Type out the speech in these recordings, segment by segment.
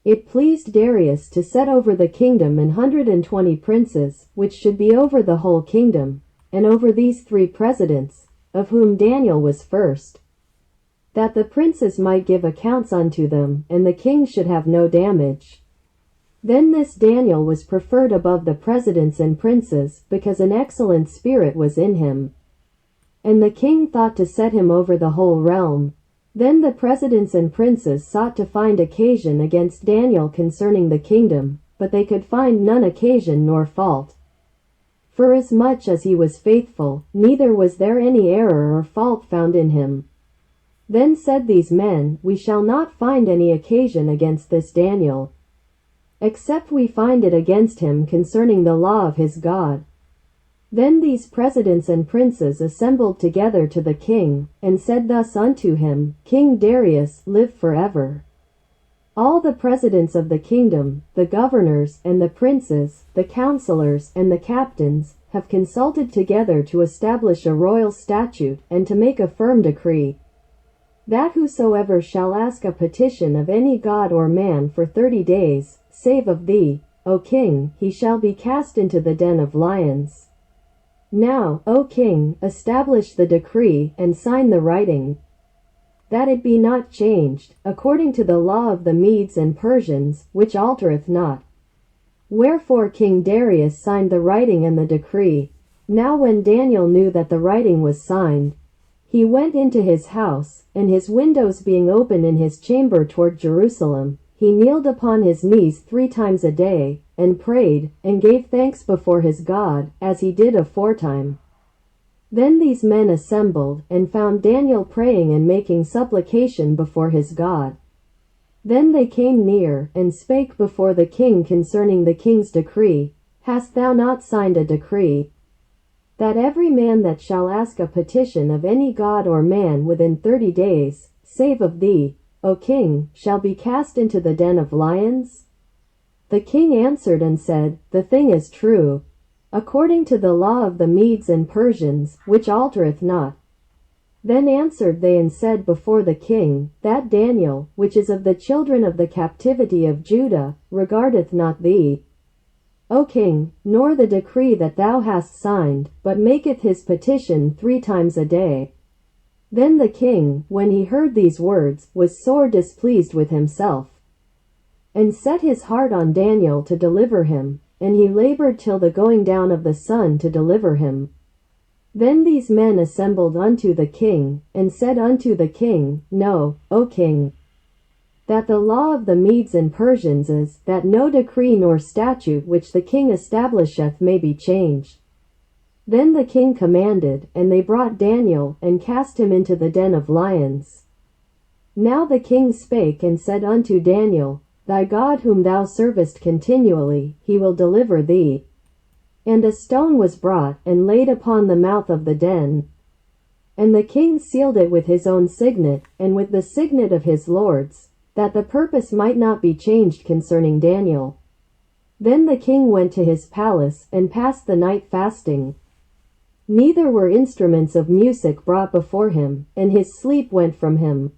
It pleased Darius to set over the kingdom 120 princes, which should be over the whole kingdom, and over these 3 presidents, of whom Daniel was first, that the princes might give accounts unto them, and the king should have no damage. Then this Daniel was preferred above the presidents and princes, because an excellent spirit was in him. And the king thought to set him over the whole realm. Then the presidents and princes sought to find occasion against Daniel concerning the kingdom, but they could find none occasion nor fault. Forasmuch as he was faithful, neither was there any error or fault found in him. Then said these men, We shall not find any occasion against this Daniel, except we find it against him concerning the law of his God. Then these presidents and princes assembled together to the king, and said thus unto him, King Darius, live forever. All the presidents of the kingdom, the governors, and the princes, the counselors, and the captains, have consulted together to establish a royal statute, and to make a firm decree, that whosoever shall ask a petition of any god or man for 30 days, save of thee, O king, he shall be cast into the den of lions. Now, O king, establish the decree, and sign the writing, that it be not changed, according to the law of the Medes and Persians, which altereth not. Wherefore King Darius signed the writing and the decree. Now when Daniel knew that the writing was signed, he went into his house, and his windows being open in his chamber toward Jerusalem, he kneeled upon his knees 3 times a day, and prayed, and gave thanks before his God, as he did aforetime. Then these men assembled, and found Daniel praying and making supplication before his God. Then they came near, and spake before the king concerning the king's decree. Hast thou not signed a decree, that every man that shall ask a petition of any god or man within 30 days, save of thee, O king, shall be cast into the den of lions? The king answered and said, The thing is true, according to the law of the Medes and Persians, which altereth not. Then answered they and said before the king, That Daniel, which is of the children of the captivity of Judah, regardeth not thee, O king, nor the decree that thou hast signed, but maketh his petition 3 times a day. Then the king, when he heard these words, was sore displeased with himself, and set his heart on Daniel to deliver him, and he labored till the going down of the sun to deliver him. Then these men assembled unto the king, and said unto the king, Know, O king, that the law of the Medes and Persians is, that no decree nor statute which the king establisheth may be changed. Then the king commanded, and they brought Daniel, and cast him into the den of lions. Now the king spake and said unto Daniel, Thy God whom thou servest continually, he will deliver thee. And a stone was brought, and laid upon the mouth of the den. And the king sealed it with his own signet, and with the signet of his lords, that the purpose might not be changed concerning Daniel. Then the king went to his palace, and passed the night fasting. Neither were instruments of music brought before him, and his sleep went from him.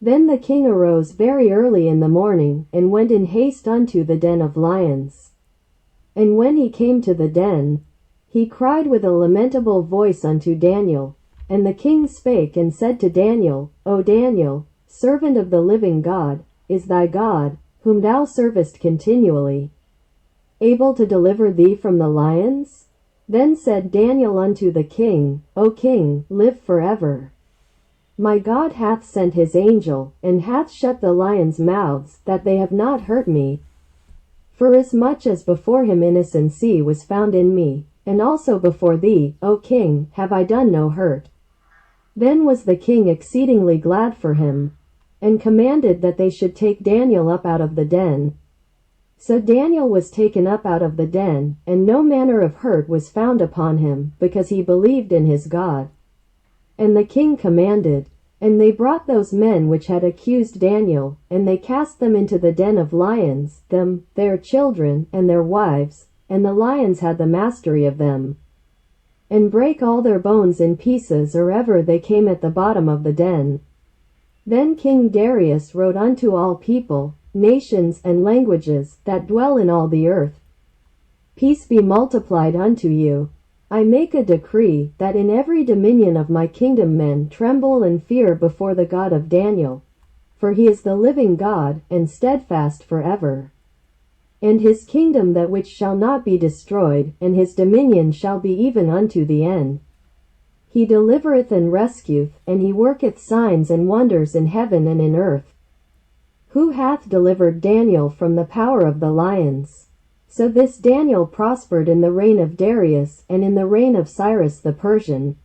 Then the king arose very early in the morning, and went in haste unto the den of lions. And when he came to the den, he cried with a lamentable voice unto Daniel. And the king spake and said to Daniel, O Daniel, servant of the living God, is thy God, whom thou servest continually, able to deliver thee from the lions? Then said Daniel unto the king, O king, live forever. My God hath sent his angel, and hath shut the lions' mouths, that they have not hurt me. Forasmuch as before him innocency was found in me, and also before thee, O king, have I done no hurt. Then was the king exceedingly glad for him, and commanded that they should take Daniel up out of the den. So Daniel was taken up out of the den, and no manner of hurt was found upon him, because he believed in his God. And the king commanded, and they brought those men which had accused Daniel, and they cast them into the den of lions, them, their children, and their wives, and the lions had the mastery of them, and brake all their bones in pieces or ever they came at the bottom of the den. Then King Darius wrote unto all people, nations, and languages that dwell in all the earth. Peace be multiplied unto you. I make a decree that in every dominion of my kingdom men tremble and fear before the God of Daniel, for he is the living God, and steadfast forever. And his kingdom that which shall not be destroyed, and his dominion shall be even unto the end. He delivereth and rescueth, and he worketh signs and wonders in heaven and in earth. Who hath delivered Daniel from the power of the lions? So this Daniel prospered in the reign of Darius and in the reign of Cyrus the Persian,